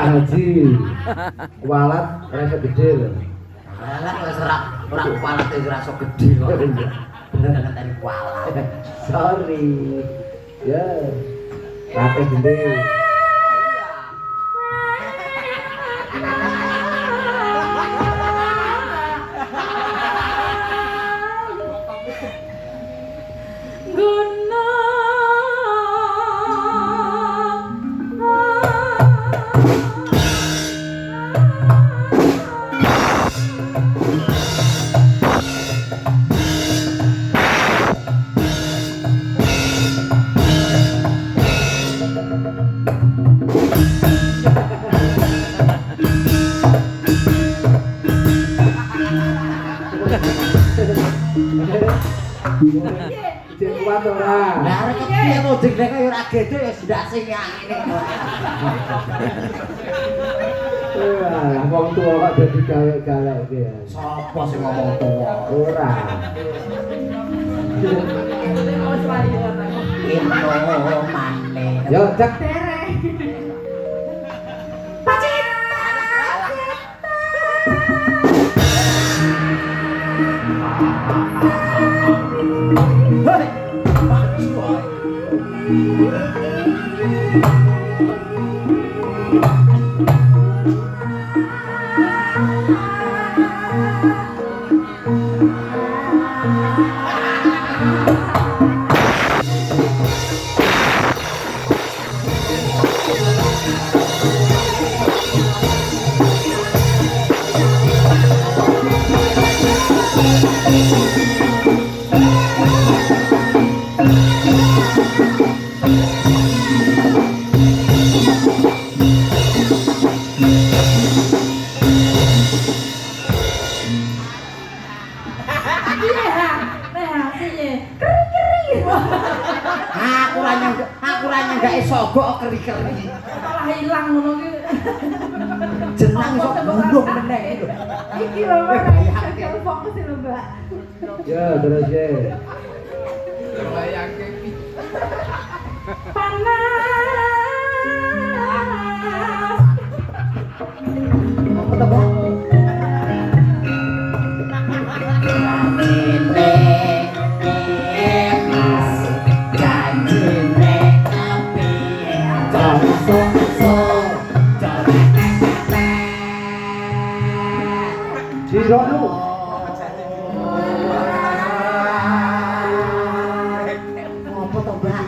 Haji. Kualat rasa gede lho. Lah wis ora kualat wis ora sok gede kok. Bener ngenteni kualat. Sorry. Ya. Rate gede. Cek kuat ora? Lah arek piye mudeng nek kaya ora gedhe ya ndak sing ngene. Lah wong tuwa kok dadi galak-galak iki ya. Sopo sing ngomong tuwa? Ora. Info maneh. Yo cek. Aku ra nyenggake sogok keri-keri. Malah ilang ngono ki. Jeneng iso bunuh meneh lho. Iki lho Mbak. Aku fokus lho Mbak. Ya terus ya. Bayangke Panas. Apa to, Bang? Sirono. Apa to, Mbak?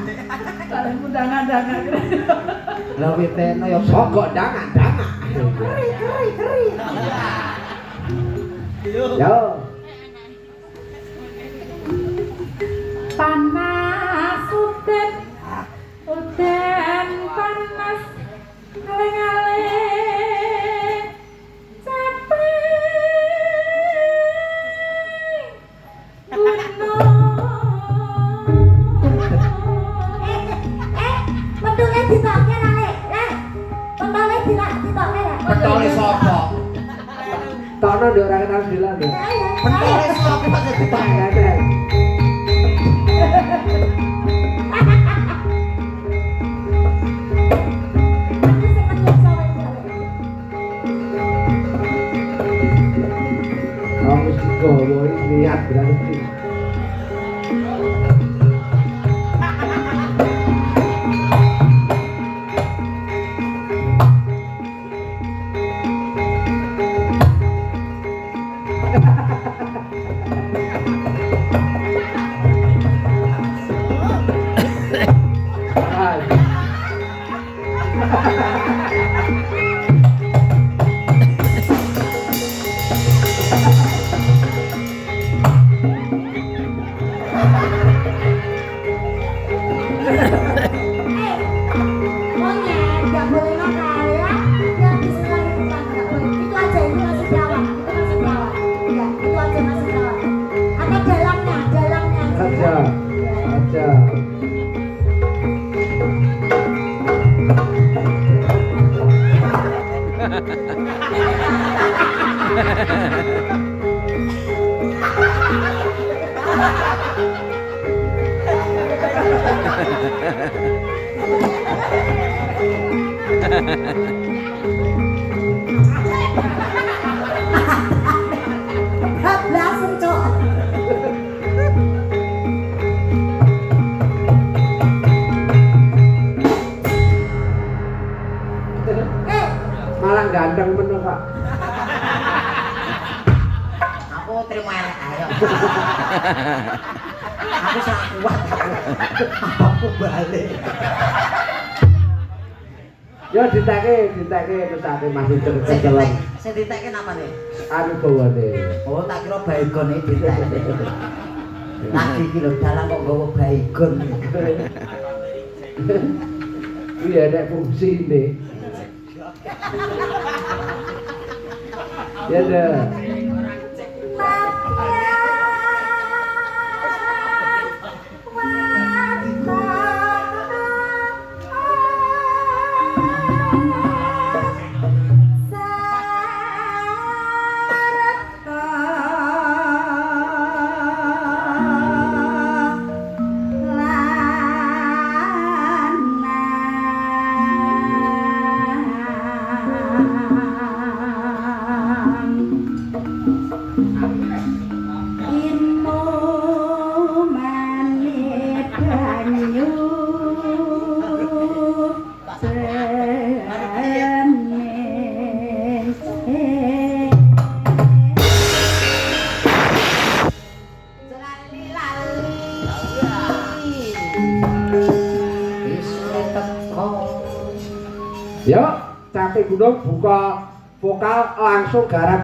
Kalian undangan-undangan. Lah weteno ya sogok dangan-dangan. Keri. Yo. Panas udan panas aling-aling capek Mentulnya ditoknya nale, mentulnya ditoknya ya. Pentole sapa? Tono ndek ora kenal bilang ya. Pentole sapa kok dadi Enggak ada. Kamu digowo iki lihat berarti. malah ganteng men kok. Aku terima elek ayo. Aku sangat kuat. Aku balik. Ya diteke terus ate masih terus. Sing diteke napa nih? Anu bawane. Oh, tak kira baygon iki diteke. Lagi iki lho dalang kok nggawa baygon. Iya nek fungsine. Ya dah. Yuk, Capek Gunung buka vokal langsung garap.